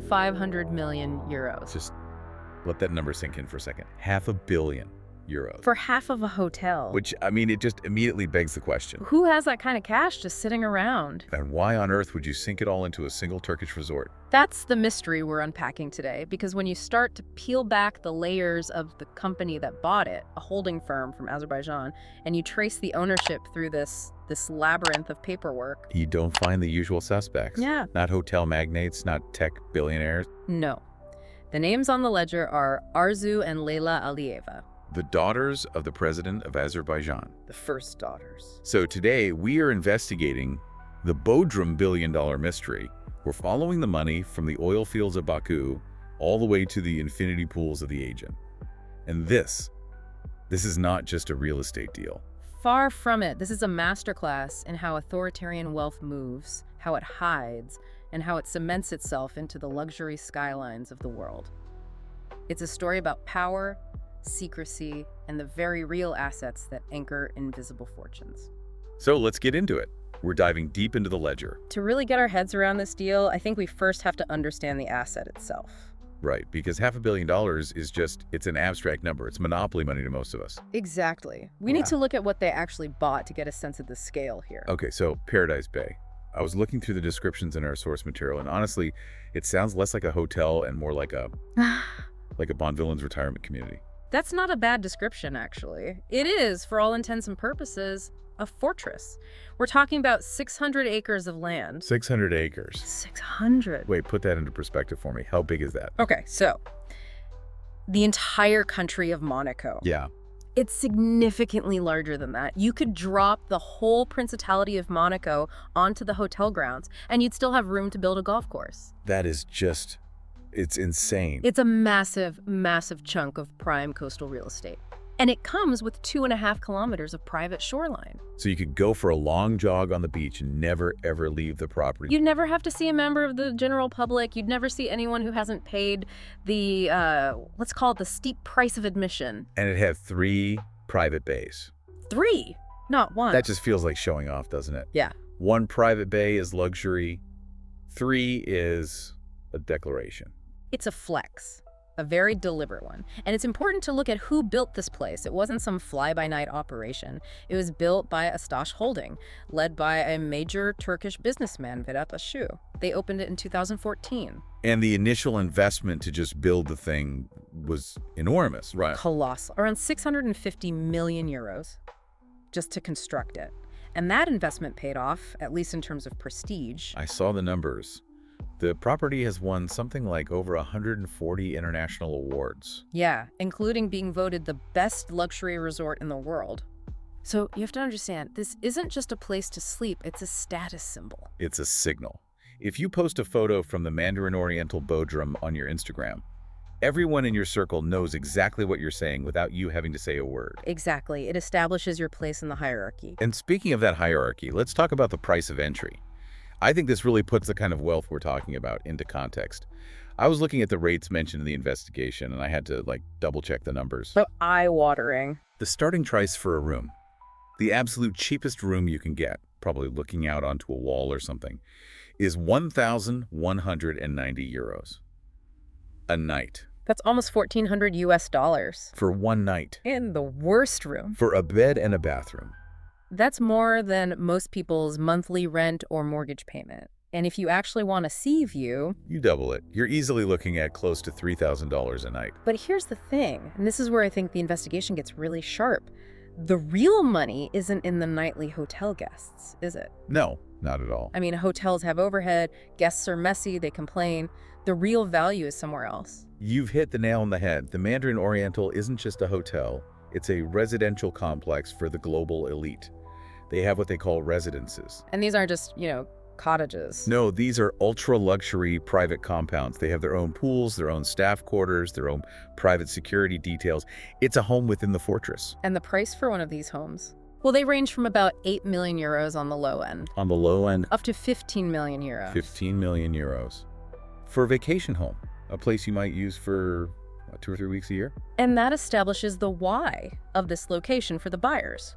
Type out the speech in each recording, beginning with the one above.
500 million euros. Just let that number sink in for a second. €500 million. For half of a hotel. Which, I mean, it just immediately begs the question. Who has that kind of cash just sitting around? And why on earth would you sink it all into a single Turkish resort? That's the mystery we're unpacking today, because when you start to peel back the layers of the company that bought it, a holding firm from Azerbaijan, and you trace the ownership through this labyrinth of paperwork. You don't find the usual suspects. Yeah. Not hotel magnates, not tech billionaires. No. The names on the ledger are Arzu and Leyla Alieva. The daughters of the president of Azerbaijan. The first daughters. So today, we are investigating the Bodrum billion-dollar mystery. We're following the money from the oil fields of Baku all the way to the infinity pools of the Aegean. And this is not just a real estate deal. Far from it. This is a masterclass in how authoritarian wealth moves, how it hides, and how it cements itself into the luxury skylines of the world. It's a story about power, secrecy, and the very real assets that anchor invisible fortunes. So let's get into it. We're diving deep into the ledger. To really get our heads around this deal, I think we first have to understand the asset itself. Right, because $500 million is just, it's an abstract number. It's monopoly money to most of us. Exactly. We need to look at what they actually bought to get a sense of the scale here. Okay, so Paradise Bay. I was looking through the descriptions in our source material, and honestly, it sounds less like a hotel and more like a Bonvillains retirement community. That's not a bad description, actually. It is, for all intents and purposes, a fortress. We're talking about 600 acres of land. 600 acres. 600. Wait, put that into perspective for me. How big is that? Okay, so the entire country of Monaco. Yeah. It's significantly larger than that. You could drop the whole Principality of Monaco onto the hotel grounds, and you'd still have room to build a golf course. That is just, it's insane. It's a massive, massive chunk of prime coastal real estate. And it comes with 2.5 kilometers of private shoreline. So you could go for a long jog on the beach and never, ever leave the property. You'd never have to see a member of the general public. You'd never see anyone who hasn't paid the, let's call it the steep price of admission. And it had 3 private bays. 3, not 1. That just feels like showing off, doesn't it? Yeah. 1 private bay is luxury. 3 is a declaration. It's a flex. A very deliberate one. And it's important to look at who built this place. It wasn't some fly-by-night operation. It was built by Pasha Holding, led by a major Turkish businessman, Vedat Ashu. They opened it in 2014. And the initial investment to just build the thing was enormous, right? Colossal. Around 650 million euros just to construct it. And that investment paid off, at least in terms of prestige. I saw the numbers. The property has won something like over 140 international awards. Yeah, including being voted the best luxury resort in the world. So you have to understand, this isn't just a place to sleep, it's a status symbol. It's a signal. If you post a photo from the Mandarin Oriental Bodrum on your Instagram, everyone in your circle knows exactly what you're saying without you having to say a word. Exactly. It establishes your place in the hierarchy. And speaking of that hierarchy, let's talk about the price of entry. I think this really puts the kind of wealth we're talking about into context. I was looking at the rates mentioned in the investigation, and I had to, double-check the numbers. So eye-watering. The starting price for a room, the absolute cheapest room you can get, probably looking out onto a wall or something, is 1,190 euros. A night. That's almost $1,400 US. For one night. In the worst room. For a bed and a bathroom. That's more than most people's monthly rent or mortgage payment. And if you actually want a sea view, you double it. You're easily looking at close to $3,000 a night. But here's the thing, and this is where I think the investigation gets really sharp. The real money isn't in the nightly hotel guests, is it? No, not at all. I mean, hotels have overhead, guests are messy, they complain. The real value is somewhere else. You've hit the nail on the head. The Mandarin Oriental isn't just a hotel. It's a residential complex for the global elite. They have what they call residences. And these aren't just, cottages. No, these are ultra-luxury private compounds. They have their own pools, their own staff quarters, their own private security details. It's a home within the fortress. And the price for one of these homes? Well, they range from about 8 million euros on the low end. On the low end? Up to 15 million euros. 15 million euros. For a vacation home, a place you might use for 2 or 3 weeks a year. And that establishes the why of this location for the buyers.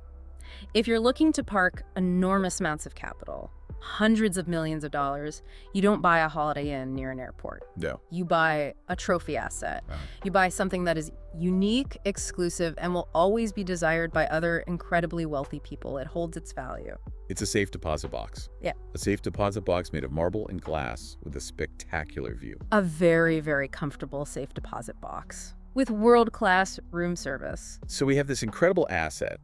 If you're looking to park enormous amounts of capital, hundreds of millions of dollars, you don't buy a Holiday Inn near an airport. No. You buy a trophy asset. You buy something that is unique, exclusive, and will always be desired by other incredibly wealthy people. It holds its value. It's a safe deposit box. Yeah. A safe deposit box made of marble and glass with a spectacular view. A very, very comfortable safe deposit box with world-class room service. So we have this incredible asset,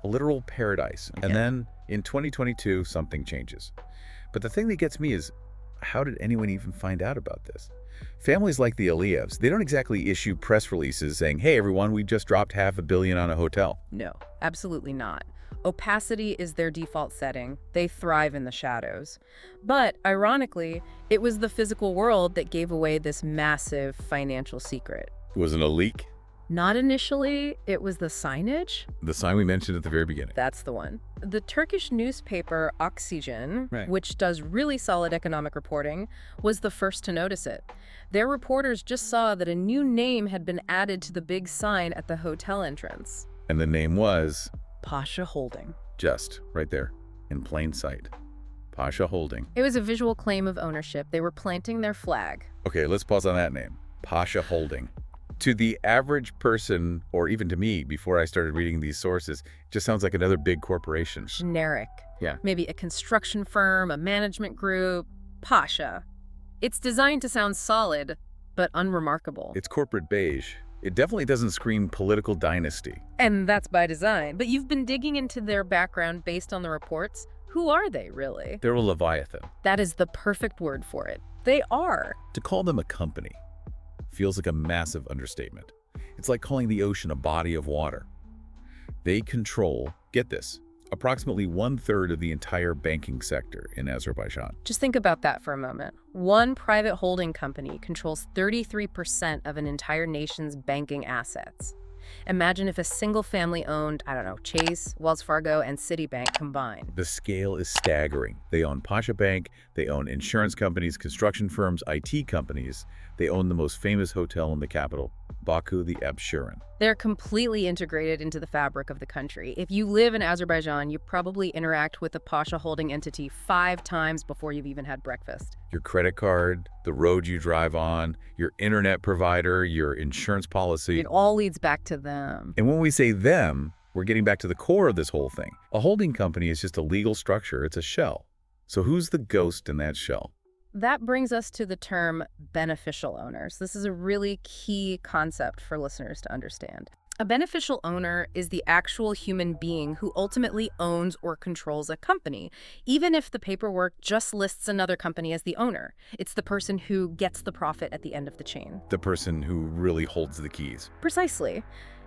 a literal paradise. And then in 2022, something changes. But the thing that gets me is, how did anyone even find out about this? Families like the Alievs, they don't exactly issue press releases saying, hey, everyone, we just dropped $500 million on a hotel. No, absolutely not. Opacity is their default setting. They thrive in the shadows. But ironically, it was the physical world that gave away this massive financial secret. Was it a leak? Not initially, it was the signage. The sign we mentioned at the very beginning. That's the one. The Turkish newspaper Oxygen, which does really solid economic reporting, was the first to notice it. Their reporters just saw that a new name had been added to the big sign at the hotel entrance. And the name was? Pasha Holding. Just right there, in plain sight. Pasha Holding. It was a visual claim of ownership. They were planting their flag. Okay, let's pause on that name. Pasha Holding. To the average person, or even to me, before I started reading these sources, it just sounds like another big corporation. Generic. Yeah. Maybe a construction firm, a management group. Pasha. It's designed to sound solid, but unremarkable. It's corporate beige. It definitely doesn't scream political dynasty. And that's by design. But you've been digging into their background based on the reports. Who are they, really? They're a Leviathan. That is the perfect word for it. They are. To call them a company feels like a massive understatement. It's like calling the ocean a body of water. They control, get this, approximately 1/3 of the entire banking sector in Azerbaijan. Just think about that for a moment. One private holding company controls 33% of an entire nation's banking assets. Imagine if a single family owned, I don't know, Chase, Wells Fargo, and Citibank combined. The scale is staggering. They own Pasha Bank, they own insurance companies, construction firms, IT companies. They own the most famous hotel in the capital, Baku, the Absheron. They're completely integrated into the fabric of the country. If you live in Azerbaijan, you probably interact with the Pasha Holding entity 5 times before you've even had breakfast. Your credit card, the road you drive on, your internet provider, your insurance policy. It all leads back to them. And when we say them, we're getting back to the core of this whole thing. A holding company is just a legal structure. It's a shell. So who's the ghost in that shell? That brings us to the term beneficial owners. This is a really key concept for listeners to understand. A beneficial owner is the actual human being who ultimately owns or controls a company, even if the paperwork just lists another company as the owner. It's the person who gets the profit at the end of the chain. The person who really holds the keys. Precisely.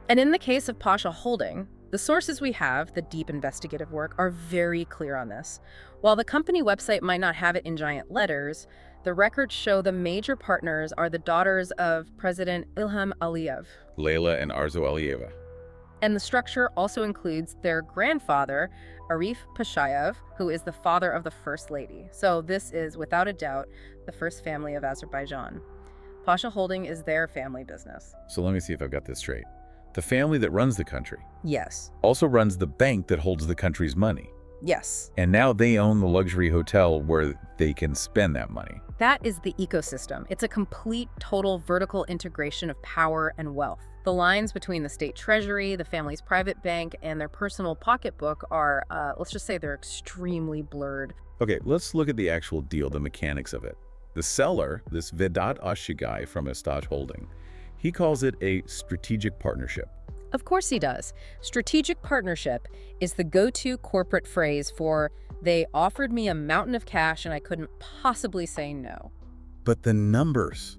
And in the case of Pasha Holding, the sources we have, the deep investigative work, are very clear on this. While the company website might not have it in giant letters, the records show the major partners are the daughters of President Ilham Aliyev. Leyla and Arzu Alieva. And the structure also includes their grandfather, Arif Pashayev, who is the father of the First Lady. So this is, without a doubt, the first family of Azerbaijan. Pasha Holding is their family business. So let me see if I've got this straight. The family that runs the country Yes. also runs the bank that holds the country's money. Yes. And now they own the luxury hotel where they can spend that money. That is the ecosystem. It's a complete, total vertical integration of power and wealth. The lines between the state treasury, the family's private bank, and their personal pocketbook are, let's just say they're extremely blurred. Okay, let's look at the actual deal, the mechanics of it. The seller, this Vedat Ashigai from Pasha Holding, he calls it a strategic partnership. Of course he does. Strategic partnership is the go-to corporate phrase for, they offered me a mountain of cash and I couldn't possibly say no. But the numbers,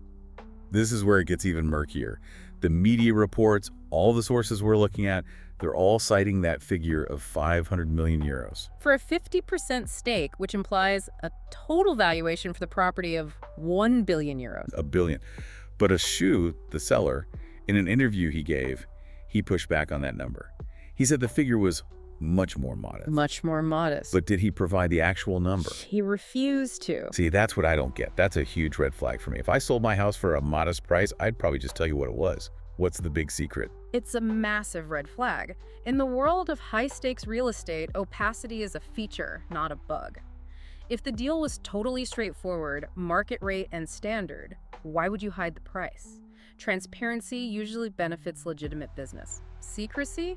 this is where it gets even murkier. The media reports, all the sources we're looking at, they're all citing that figure of 500 million euros. For a 50% stake, which implies a total valuation for the property of 1 billion euros. $1 billion. But Ashu, the seller, in an interview he gave, he pushed back on that number. He said the figure was much more modest. Much more modest. But did he provide the actual number? He refused to. See, that's what I don't get. That's a huge red flag for me. If I sold my house for a modest price, I'd probably just tell you what it was. What's the big secret? It's a massive red flag. In the world of high-stakes real estate, opacity is a feature, not a bug. If the deal was totally straightforward, market rate and standard, why would you hide the price? Transparency usually benefits legitimate business. Secrecy?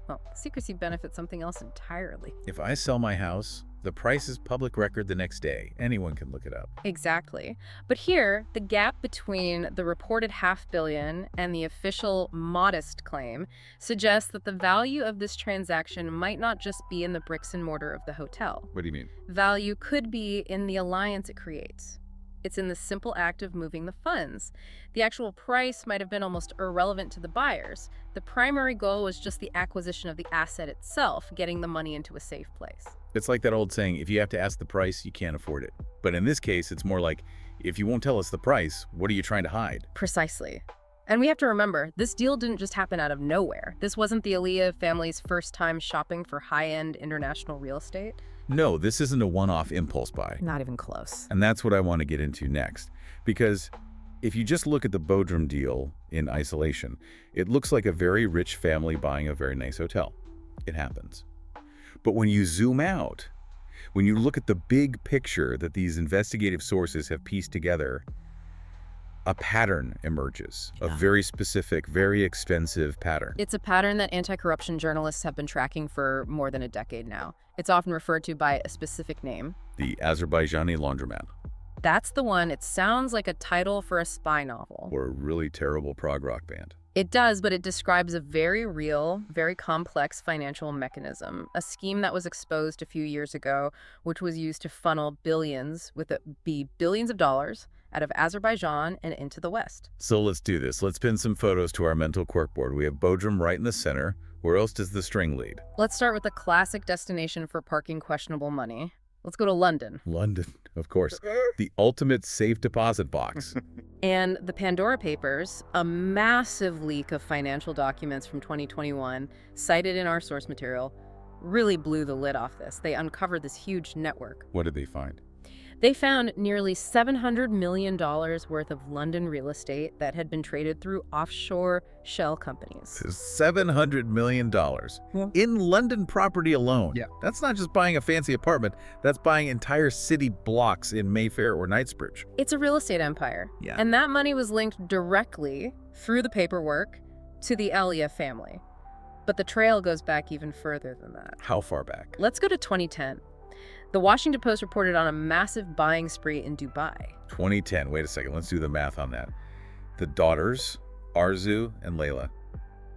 Well, secrecy benefits something else entirely. If I sell my house, the price is public record the next day. Anyone can look it up. Exactly. But here, the gap between the reported $500 million and the official modest claim suggests that the value of this transaction might not just be in the bricks and mortar of the hotel. What do you mean? Value could be in the alliance it creates. It's in the simple act of moving the funds. The actual price might have been almost irrelevant to the buyers. The primary goal was just the acquisition of the asset itself, getting the money into a safe place. It's like that old saying, if you have to ask the price, you can't afford it. But in this case, it's more like, if you won't tell us the price, what are you trying to hide? Precisely. And we have to remember, this deal didn't just happen out of nowhere. This wasn't the Aliev family's first time shopping for high-end international real estate. No, this isn't a one-off impulse buy. Not even close. And that's what I want to get into next. Because if you just look at the Bodrum deal in isolation, it looks like a very rich family buying a very nice hotel. It happens. But when you zoom out, when you look at the big picture that these investigative sources have pieced together, a pattern emerges, a very specific, very expensive pattern. It's a pattern that anti-corruption journalists have been tracking for more than a decade now. It's often referred to by a specific name. The Azerbaijani laundromat. That's the one. It sounds like a title for a spy novel. Or a really terrible prog rock band. It does, but it describes a very real, very complex financial mechanism, a scheme that was exposed a few years ago, which was used to funnel billions, with it be billions of dollars, out of Azerbaijan and into the West. So let's do this. Let's pin some photos to our mental corkboard. We have Bodrum right in the center. Where else does the string lead? Let's start with the classic destination for parking questionable money. Let's go to London. London, of course. The ultimate safe deposit box. And the Pandora Papers, a massive leak of financial documents from 2021, cited in our source material, really blew the lid off this. They uncovered this huge network. What did they find? They found nearly $700 million worth of London real estate that had been traded through offshore shell companies. $700 million in London property alone. Yeah. That's not just buying a fancy apartment. That's buying entire city blocks in Mayfair or Knightsbridge. It's a real estate empire. Yeah. And that money was linked directly through the paperwork to the Aliev family. But the trail goes back even further than that. How far back? Let's go to 2010. The Washington Post reported on a massive buying spree in Dubai. 2010. Wait a second. Let's do the math on that. The daughters, Arzu and Leyla,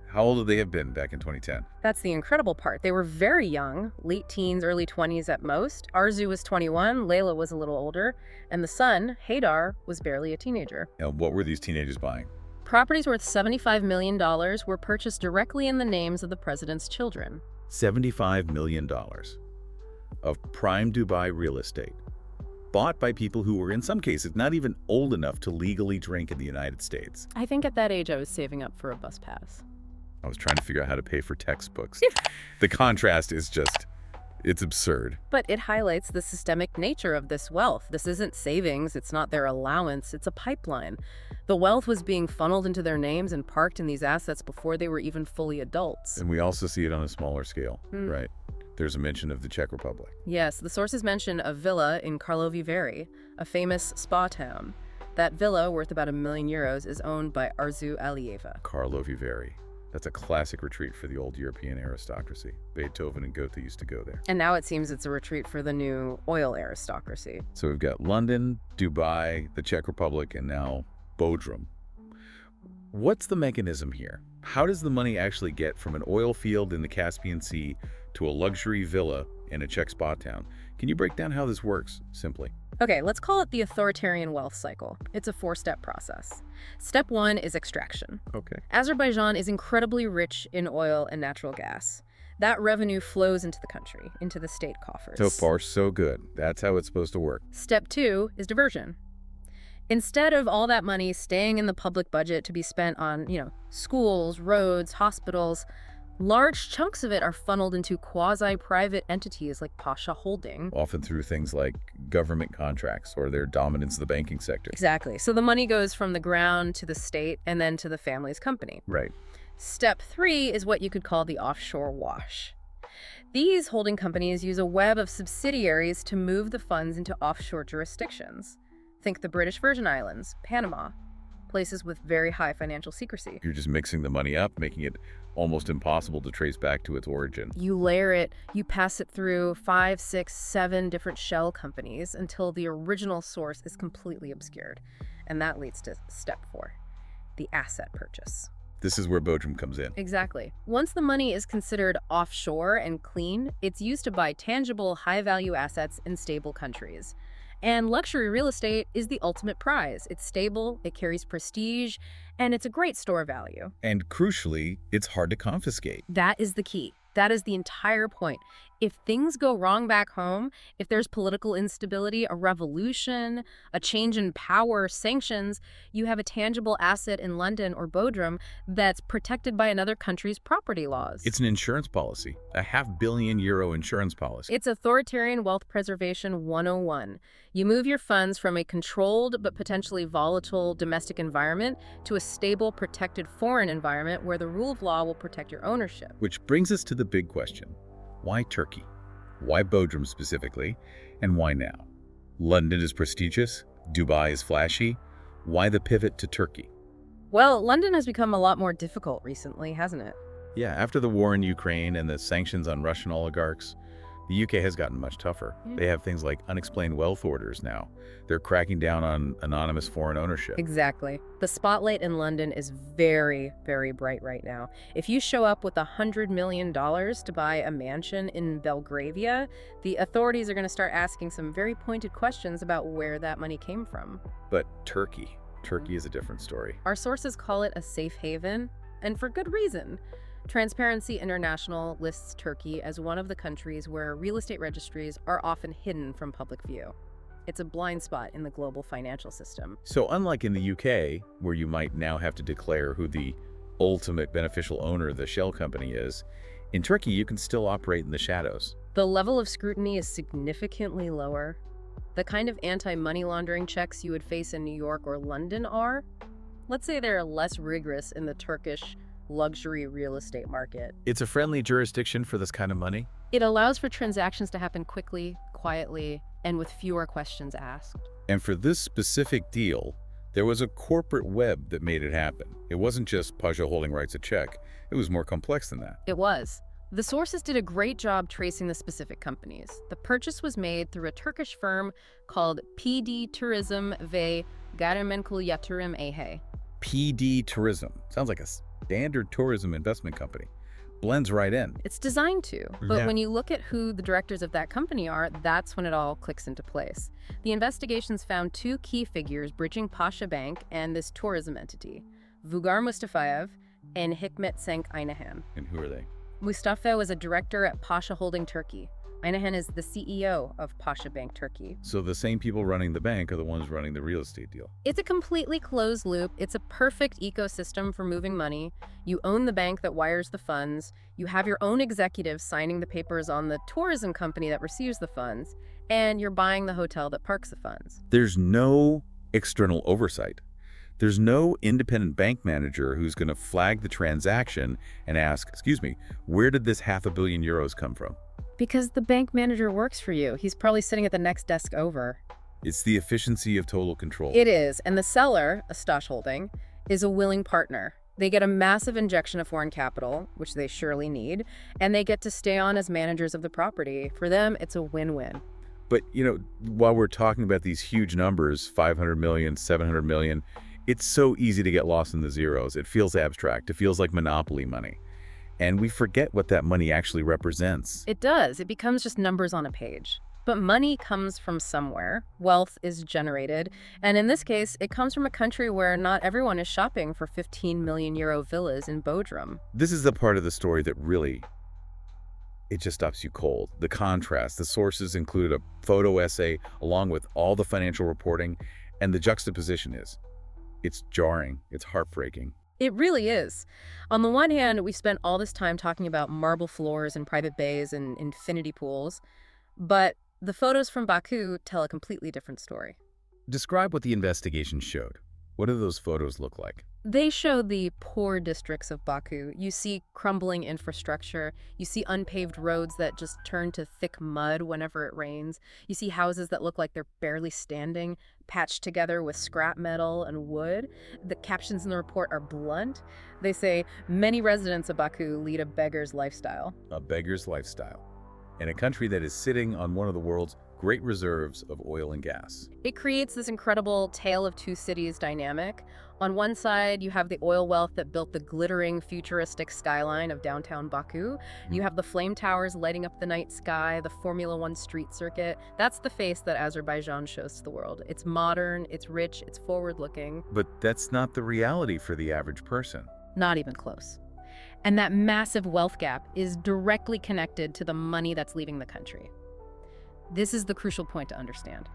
how old would they have been back in 2010? That's the incredible part. They were very young, late teens, early 20s at most. Arzu was 21, Leyla was a little older, and the son, Haydar, was barely a teenager. And what were these teenagers buying? Properties worth $75 million were purchased directly in the names of the president's children. $75 million of prime Dubai real estate, bought by people who were, in some cases, not even old enough to legally drink in the United States. I think at that age I was saving up for a bus pass. I was trying to figure out how to pay for textbooks. The contrast is just, it's absurd. But it highlights the systemic nature of this wealth. This isn't savings, it's not their allowance, it's a pipeline. The wealth was being funneled into their names and parked in these assets before they were even fully adults. And we also see it on a smaller scale, right? There's a mention of the Czech Republic. Yes, the sources mention a villa in Karlovy Vary, a famous spa town. That villa, worth about €1 million, is owned by Arzu Alieva. Karlovy Vary. That's a classic retreat for the old European aristocracy. Beethoven and Goethe used to go there. And now it seems it's a retreat for the new oil aristocracy. So we've got London, Dubai, the Czech Republic, and now Bodrum. What's the mechanism here? How does the money actually get from an oil field in the Caspian Sea to a luxury villa in a Czech spa town? Can you break down how this works, simply? Okay, let's call it the authoritarian wealth cycle. It's a 4-step process. Step 1 is extraction. Okay. Azerbaijan is incredibly rich in oil and natural gas. That revenue flows into the country, into the state coffers. So far, so good. That's how it's supposed to work. Step 2 is diversion. Instead of all that money staying in the public budget to be spent on, schools, roads, hospitals, large chunks of it are funneled into quasi-private entities like Pasha Holding. Often through things like government contracts or their dominance in the banking sector. Exactly. So the money goes from the ground to the state and then to the family's company. Right. Step 3 is what you could call the offshore wash. These holding companies use a web of subsidiaries to move the funds into offshore jurisdictions. Think the British Virgin Islands, Panama, places with very high financial secrecy. You're just mixing the money up, making it almost impossible to trace back to its origin. You layer it, you pass it through 5, 6, 7 different shell companies until the original source is completely obscured. And that leads to step 4, the asset purchase. This is where Bodrum comes in. Exactly. Once the money is considered offshore and clean, it's used to buy tangible, high-value assets in stable countries. And luxury real estate is the ultimate prize. It's stable, it carries prestige, and it's a great store value. And crucially, it's hard to confiscate. That is the key. That is the entire point. If things go wrong back home, if there's political instability, a revolution, a change in power, sanctions, you have a tangible asset in London or Bodrum that's protected by another country's property laws. It's an insurance policy, a €500 million insurance policy. It's authoritarian wealth preservation 101. You move your funds from a controlled but potentially volatile domestic environment to a stable, protected foreign environment where the rule of law will protect your ownership. Which brings us to the big question. Why Turkey? Why Bodrum specifically? And why now? London is prestigious. Dubai is flashy. Why the pivot to Turkey? Well, London has become a lot more difficult recently, hasn't it? Yeah, after the war in Ukraine and the sanctions on Russian oligarchs, the UK has gotten much tougher. They have things like unexplained wealth orders now. They're cracking down on anonymous foreign ownership. Exactly. The spotlight in London is very, very bright right now. If you show up with $100 million to buy a mansion in Belgravia, the authorities are going to start asking some very pointed questions about where that money came from. But Turkey is a different story. Our sources call it a safe haven, and for good reason. Transparency International lists Turkey as one of the countries where real estate registries are often hidden from public view. It's a blind spot in the global financial system. So unlike in the UK, where you might now have to declare who the ultimate beneficial owner of the shell company is, in Turkey you can still operate in the shadows. The level of scrutiny is significantly lower. The kind of anti-money laundering checks you would face in New York or London are, let's say they're less rigorous in the Turkish luxury real estate market. It's a friendly jurisdiction for this kind of money? It allows for transactions to happen quickly, quietly, and with fewer questions asked. And for this specific deal, there was a corporate web that made it happen. It wasn't just Pasha Holding writes a check. It was more complex than that. It was. The sources did a great job tracing the specific companies. The purchase was made through a Turkish firm called PD Turizm ve Gayrimenkul Yatırım AG. PD Tourism. Sounds like a standard tourism investment company. Blends right in. It's designed to, but Yeah. when you look at who the directors of that company are, that's when it all clicks into place. The investigations found 2 key figures bridging Pasha Bank and this tourism entity, Vugar Mustafayev and Hikmet Cenk Aynahan. And who are they? Mustafa was a director at Pasha Holding Turkey. Aynahan is the CEO of Pasha Bank Turkey. So the same people running the bank are the ones running the real estate deal. It's a completely closed loop. It's a perfect ecosystem for moving money. You own the bank that wires the funds. You have your own executives signing the papers on the tourism company that receives the funds. And you're buying the hotel that parks the funds. There's no external oversight. There's no independent bank manager who's going to flag the transaction and ask, excuse me, where did this €500 million come from? Because the bank manager works for you. He's probably sitting at the next desk over. It's the efficiency of total control. It is. And the seller, Pasha Holding, is a willing partner. They get a massive injection of foreign capital, which they surely need, and they get to stay on as managers of the property. For them, it's a win-win. But, while we're talking about these huge numbers, 500 million, 700 million, it's so easy to get lost in the zeros. It feels abstract. It feels like monopoly money. And we forget what that money actually represents. It does. It becomes just numbers on a page. But money comes from somewhere. Wealth is generated. And in this case, it comes from a country where not everyone is shopping for €15 million villas in Bodrum. This is the part of the story that really, it just stops you cold. The contrast. The sources included a photo essay along with all the financial reporting. And the juxtaposition is, it's jarring. It's heartbreaking. It really is. On the one hand, we've spent all this time talking about marble floors and private bays and infinity pools, but the photos from Baku tell a completely different story. Describe what the investigation showed. What do those photos look like? They show the poor districts of Baku. You see crumbling infrastructure. You see unpaved roads that just turn to thick mud whenever it rains. You see houses that look like they're barely standing, patched together with scrap metal and wood. The captions in the report are blunt. They say, many residents of Baku lead a beggar's lifestyle. A beggar's lifestyle. In a country that is sitting on one of the world's great reserves of oil and gas. It creates this incredible tale of two cities dynamic. On one side, you have the oil wealth that built the glittering, futuristic skyline of downtown Baku. You have the flame towers lighting up the night sky, the Formula One street circuit. That's the face that Azerbaijan shows to the world. It's modern, it's rich, it's forward-looking. But that's not the reality for the average person. Not even close. And that massive wealth gap is directly connected to the money that's leaving the country. This is the crucial point to understand.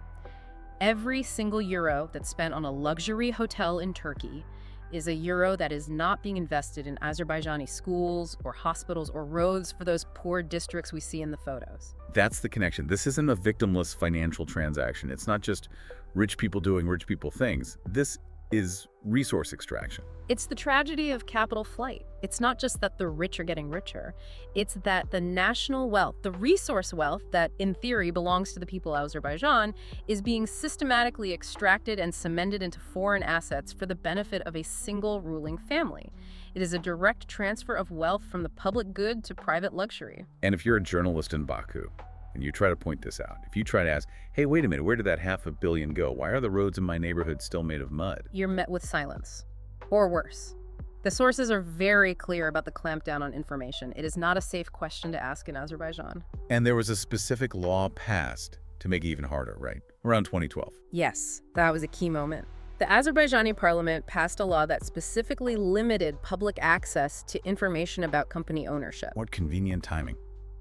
Every single euro that's spent on a luxury hotel in Turkey is a euro that is not being invested in Azerbaijani schools or hospitals or roads for those poor districts we see in the photos. That's the connection. This isn't a victimless financial transaction. It's not just rich people doing rich people things. This is resource extraction. It's the tragedy of capital flight. It's not just that the rich are getting richer. It's that the national wealth, the resource wealth that in theory belongs to the people of Azerbaijan, is being systematically extracted and cemented into foreign assets for the benefit of a single ruling family. It is a direct transfer of wealth from the public good to private luxury. And if you're a journalist in Baku, and you try to point this out, if you try to ask, hey, wait a minute, where did that $500 million go? Why are the roads in my neighborhood still made of mud? You're met with silence. Or worse. The sources are very clear about the clampdown on information. It is not a safe question to ask in Azerbaijan. And there was a specific law passed to make it even harder, right? Around 2012. Yes, that was a key moment. The Azerbaijani parliament passed a law that specifically limited public access to information about company ownership. What convenient timing.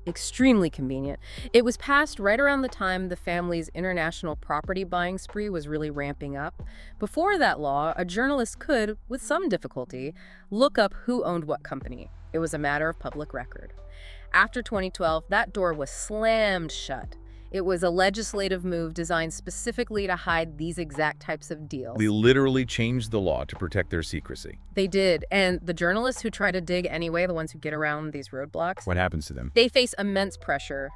Extremely convenient. It was passed right around the time the family's international property buying spree was really ramping up. Before that law, a journalist could, with some difficulty, look up who owned what company. It was a matter of public record. After 2012, that door was slammed shut. It was a legislative move designed specifically to hide these exact types of deals. They literally changed the law to protect their secrecy. They did, and the journalists who try to dig anyway, the ones who get around these roadblocks, What happens to them? they face immense pressure.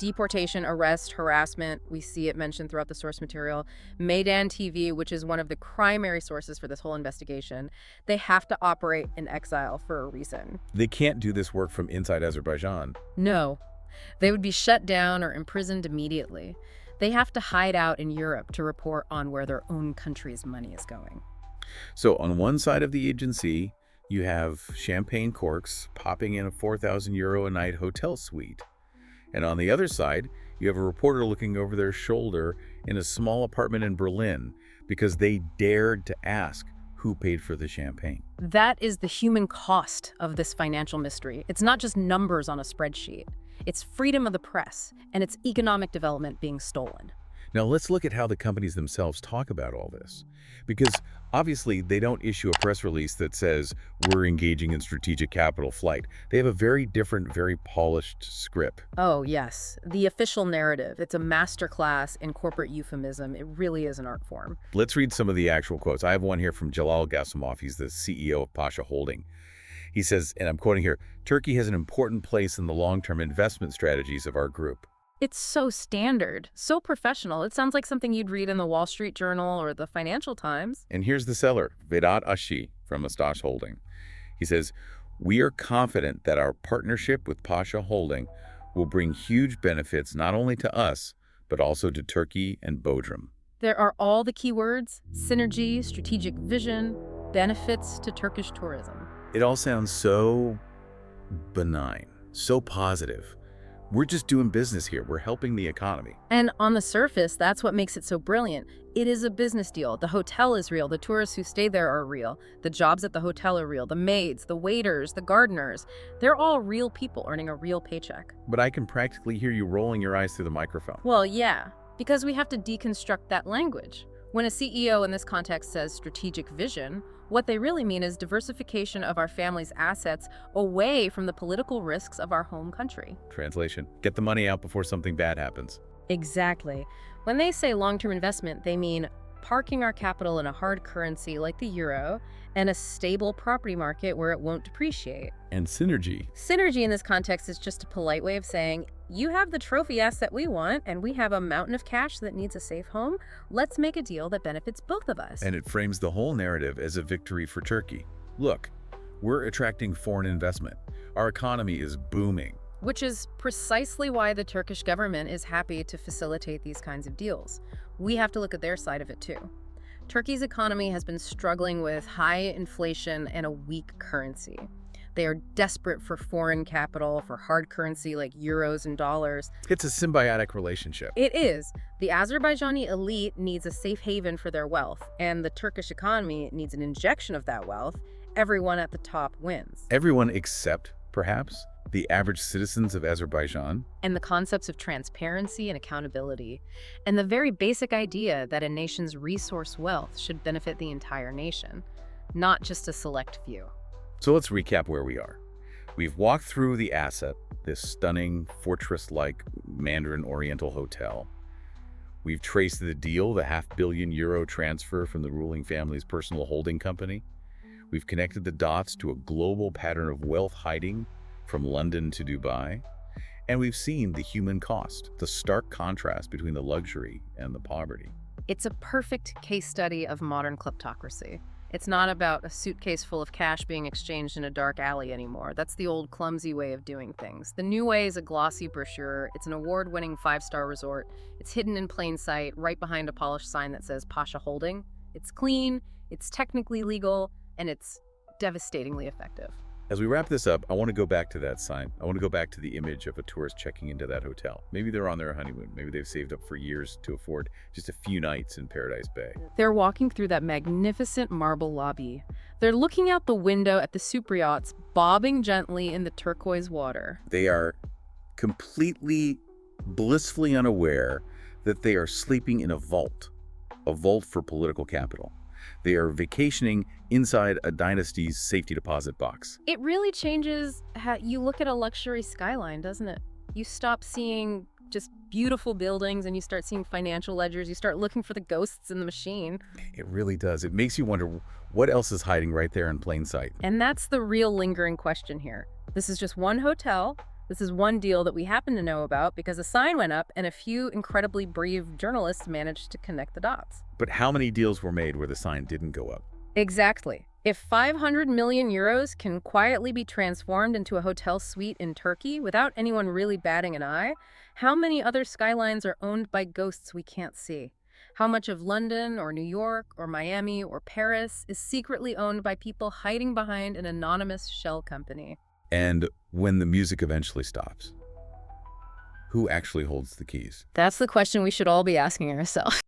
Deportation, arrest, harassment, we see it mentioned throughout the source material. Maidan TV, which is one of the primary sources for this whole investigation, they have to operate in exile for a reason. They can't do this work from inside Azerbaijan. No. They would be shut down or imprisoned immediately. They have to hide out in Europe to report on where their own country's money is going. So on one side of the agency, you have champagne corks popping in a 4,000 euro a night hotel suite. And on the other side, you have a reporter looking over their shoulder in a small apartment in Berlin because they dared to ask who paid for the champagne. That is the human cost of this financial mystery. It's not just numbers on a spreadsheet. It's freedom of the press, and it's economic development being stolen. Now let's look at how the companies themselves talk about all this. Because obviously they don't issue a press release that says we're engaging in strategic capital flight. They have a very different, very polished script. Oh, yes. The official narrative. It's a masterclass in corporate euphemism. It really is an art form. Let's read some of the actual quotes. I have one here from Jalal Gasimov. He's the CEO of Pasha Holding. He says, and I'm quoting here, "Turkey has an important place in the long-term investment strategies of our group." It's so standard, so professional. It sounds like something you'd read in the Wall Street Journal or the Financial Times. And here's the seller, Vedat Ashi from Pasha Holding. He says, "We are confident that our partnership with Pasha Holding will bring huge benefits not only to us, but also to Turkey and Bodrum." There are all the key words: synergy, strategic vision, benefits to Turkish tourism. It all sounds so benign, so positive. We're just doing business here. We're helping the economy. And on the surface, that's what makes it so brilliant. It is a business deal. The hotel is real. The tourists who stay there are real. The jobs at the hotel are real. The maids, the waiters, the gardeners, they're all real people earning a real paycheck. But I can practically hear you rolling your eyes through the microphone. Well, yeah, because we have to deconstruct that language. When a CEO in this context says strategic vision, what they really mean is diversification of our family's assets away from the political risks of our home country. Translation: get the money out before something bad happens. Exactly. When they say long-term investment, they mean parking our capital in a hard currency like the euro, and a stable property market where it won't depreciate. And synergy. Synergy in this context is just a polite way of saying, you have the trophy asset we want, and we have a mountain of cash that needs a safe home. Let's make a deal that benefits both of us. And it frames the whole narrative as a victory for Turkey. Look, we're attracting foreign investment. Our economy is booming. Which is precisely why the Turkish government is happy to facilitate these kinds of deals. We have to look at their side of it too. Turkey's economy has been struggling with high inflation and a weak currency. They are desperate for foreign capital, for hard currency like euros and dollars. It's a symbiotic relationship. It is. The Azerbaijani elite needs a safe haven for their wealth, and the Turkish economy needs an injection of that wealth. Everyone at the top wins. Everyone except, perhaps, the average citizens of Azerbaijan. And the concepts of transparency and accountability, and the very basic idea that a nation's resource wealth should benefit the entire nation, not just a select few. So let's recap where we are. We've walked through the asset, this stunning fortress-like Mandarin Oriental Hotel. We've traced the deal, the €500 million transfer from the ruling family's personal holding company. We've connected the dots to a global pattern of wealth hiding from London to Dubai. And we've seen the human cost, the stark contrast between the luxury and the poverty. It's a perfect case study of modern kleptocracy. It's not about a suitcase full of cash being exchanged in a dark alley anymore. That's the old clumsy way of doing things. The new way is a glossy brochure. It's an award-winning 5-star resort. It's hidden in plain sight, right behind a polished sign that says Pasha Holding. It's clean, it's technically legal, and it's devastatingly effective. As we wrap this up, I want to go back to that sign. I want to go back to the image of a tourist checking into that hotel. Maybe they're on their honeymoon. Maybe they've saved up for years to afford just a few nights in Paradise Bay. They're walking through that magnificent marble lobby. They're looking out the window at the super yachts bobbing gently in the turquoise water. They are completely, blissfully unaware that they are sleeping in a vault for political capital. They are vacationing inside a dynasty's safety deposit box. It really changes how you look at a luxury skyline, doesn't it? You stop seeing just beautiful buildings and you start seeing financial ledgers. You start looking for the ghosts in the machine. It really does. It makes you wonder what else is hiding right there in plain sight. And that's the real lingering question here. This is just one hotel. This is one deal that we happen to know about because a sign went up and a few incredibly brave journalists managed to connect the dots. But how many deals were made where the sign didn't go up? Exactly. If 500 million euros can quietly be transformed into a hotel suite in Turkey without anyone really batting an eye, how many other skylines are owned by ghosts we can't see? How much of London or New York or Miami or Paris is secretly owned by people hiding behind an anonymous shell company? And when the music eventually stops, who actually holds the keys? That's the question we should all be asking ourselves.